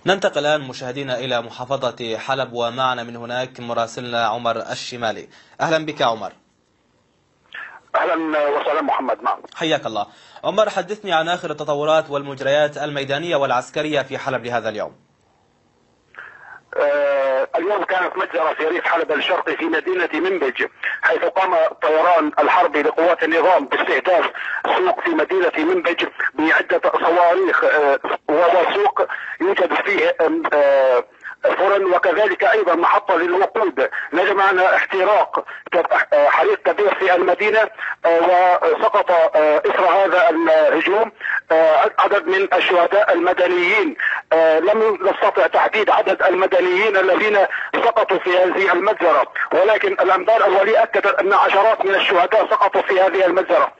ننتقل الآن مشاهدينا إلى محافظة حلب، ومعنا من هناك مراسلنا عمر الشمالي. أهلا بك عمر. أهلا وسهلا محمد. نعم، حياك الله. عمر، حدثني عن آخر التطورات والمجريات الميدانية والعسكرية في حلب لهذا اليوم. اليوم كانت مجزرة في ريف حلب الشرقي في مدينة منبج، حيث قام الطيران الحربي لقوات النظام باستهداف سوق في مدينة منبج بعدة صواريخ، وهو سوق يوجد فيه فرن وكذلك ايضا محطة للوقود. نجم عنها حريق كبير في المدينة، وسقط اثر هذا الهجوم عدد من الشهداء المدنيين. لم نستطع تحديد عدد المدنيين الذين سقطوا في هذه المجزرة، ولكن الانباء الاولية اكدت ان عشرات من الشهداء سقطوا في هذه المجزرة،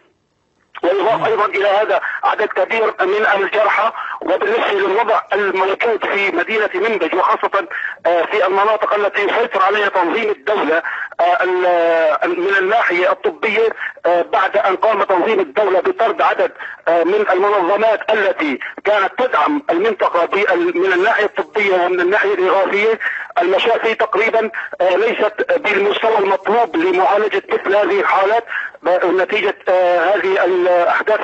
ويضاف ايضا الى هذا عدد كبير من الجرحى. وبالنسبه للوضع الموجود في مدينه منبج، وخاصه في المناطق التي يسيطر عليها تنظيم الدوله من الناحيه الطبيه، بعد ان قام تنظيم الدوله بطرد عدد من المنظمات التي كانت تدعم المنطقه من الناحيه الطبيه ومن الناحيه الاغاثيه، المشافي تقريبا ليست بالمستوى المطلوب لمعالجه مثل هذه الحالات نتيجه هذه الاحداث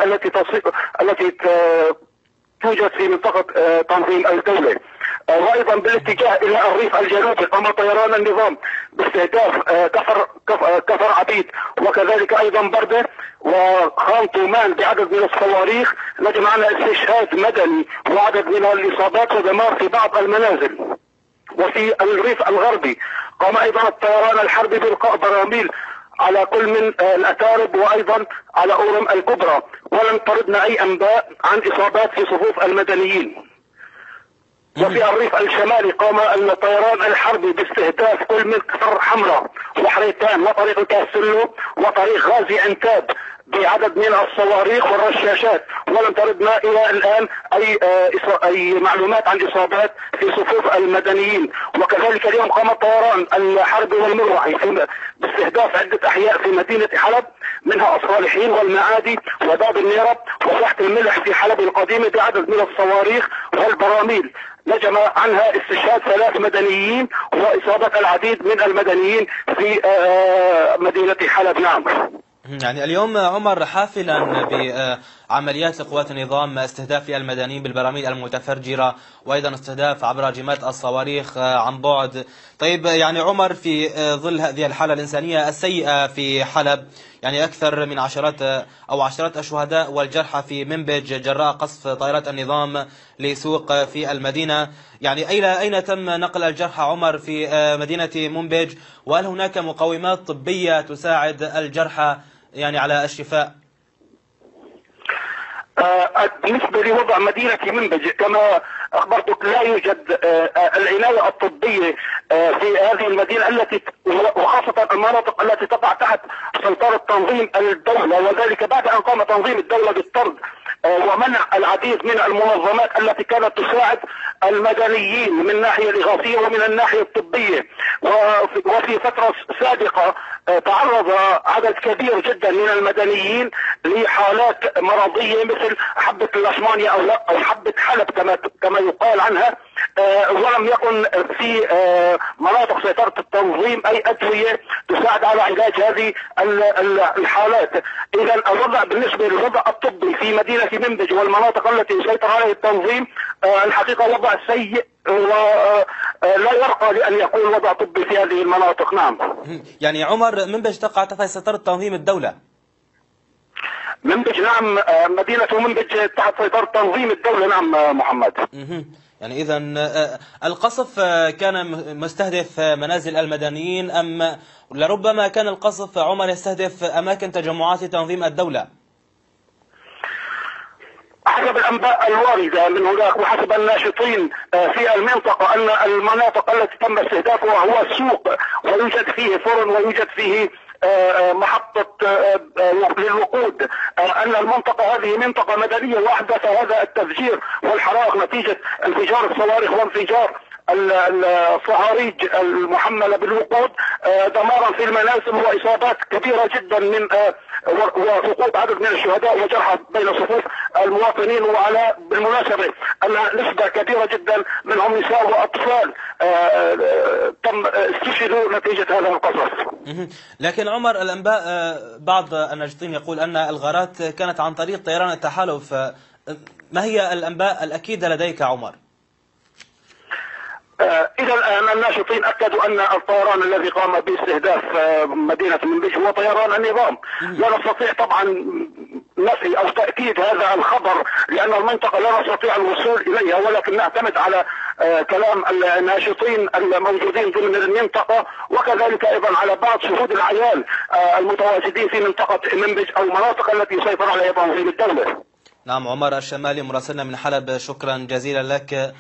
التي توجد في منطقه تنظيم الدوله. وايضا بالاتجاه الى الريف الجنوبي، قام طيران النظام باستهداف كفر عبيد وكذلك ايضا برده وخان طومان بعدد من الصواريخ. نجم عنها استشهاد مدني وعدد من الاصابات ودمار في بعض المنازل. وفي الريف الغربي قام ايضا الطيران الحربي بإلقاء براميل على كل من الاتارب وايضا على اورم الكبرى، ولم تردنا اي انباء عن اصابات في صفوف المدنيين. وفي الريف الشمالي قام الطيران الحربي باستهداف كل من كفر حمراء وحريتان وطريق الكاسلو وطريق غازي عنتاب بعدد من الصواريخ والرشاشات، ولم تردنا الى الان اي معلومات عن اصابات في صفوف المدنيين. وكذلك اليوم قام الطيران الحربي والمروحي باستهداف عده احياء في مدينه حلب، منها الصالحين والمعادي وباب النيرب وواحة الملح في حلب القديمه بعدد من الصواريخ والبراميل. نجم عنها استشهاد 3 مدنيين واصابه العديد من المدنيين في مدينه حلب. نعم. يعني اليوم عمر، حافلا بعمليات لقوات النظام استهداف المدنيين بالبراميل المتفجرة وأيضا استهداف عبر هجمات الصواريخ عن بعد. طيب يعني عمر، في ظل هذه الحالة الإنسانية السيئة في حلب، يعني أكثر من عشرات الشهداء والجرحى في منبج جراء قصف طائرات النظام لسوق في المدينة، يعني أين تم نقل الجرحى عمر في مدينة منبج؟ وهل هناك مقومات طبية تساعد الجرحى يعني على الشفاء؟ بالنسبة لوضع مدينة منبج كما أخبرتك، لا يوجد العناية الطبية في هذه المدينة وخاصة المناطق التي تقع تحت سيطرة تنظيم الدولة، وذلك بعد أن قام تنظيم الدولة بالطرد ومنع العديد من المنظمات التي كانت تساعد المدنيين من الناحية الإغاثية ومن الناحية الطبية. وفي فترة سابقة تعرض عدد كبير جدا من المدنيين لحالات مرضية مثل حبة الأشمانيا أو حبة حلب كما يقال عنها، ولم يكن في مناطق سيطرة التنظيم أي أدوية تساعد على علاج هذه الحالات. إذا الوضع بالنسبة للوضع الطبي في مدينة منبج والمناطق التي يسيطر عليها التنظيم الحقيقة وضع سيء، ولا يرقى لأن يكون وضع طبي في هذه المناطق. نعم. يعني عمر، منبج تقع تحت سيطرة تنظيم الدولة. منبج نعم، مدينة منبج تحت سيطرة تنظيم الدولة. نعم محمد. يعني إذا القصف كان مستهدف منازل المدنيين أم لربما كان القصف عمر يستهدف أماكن تجمعات تنظيم الدولة؟ حسب الأنباء الواردة من هناك وحسب الناشطين في المنطقة أن المناطق التي تم استهدافها هو السوق، ويوجد فيه فرن ويوجد فيه محطة للوقود، أن المنطقة هذه منطقة مدنية، وأحدث هذا التفجير والحرائق نتيجة انفجار الصواريخ وانفجار الصهاريج المحملة بالوقود دمارا في المنازل وإصابات كبيرة جدا من وسقوط عدد من الشهداء وجرحى بين صفوف المواطنين. وعلى بالمناسبة أن نسبة كبيرة جدا منهم نساء وأطفال تم استشهدوا نتيجة هذا القصف. لكن عمر، الأنباء بعض الناشطين يقول أن الغارات كانت عن طريق طيران التحالف، ما هي الأنباء الأكيدة لديك عمر؟ إلى الآن الناشطين أكدوا أن الطيران الذي قام باستهداف مدينة منبج هو طيران النظام. لا نستطيع طبعا نفي أو تأكيد هذا الخبر لأن المنطقة لا نستطيع الوصول إليها، ولكن نعتمد على كلام الناشطين الموجودين ضمن المنطقة، وكذلك أيضا على بعض شهود العيان المتواجدين في منطقة منبج أو المناطق التي يسيطر عليها تنظيم الدولة. نعم، عمر الشمالي مراسلنا من حلب، شكرا جزيلا لك.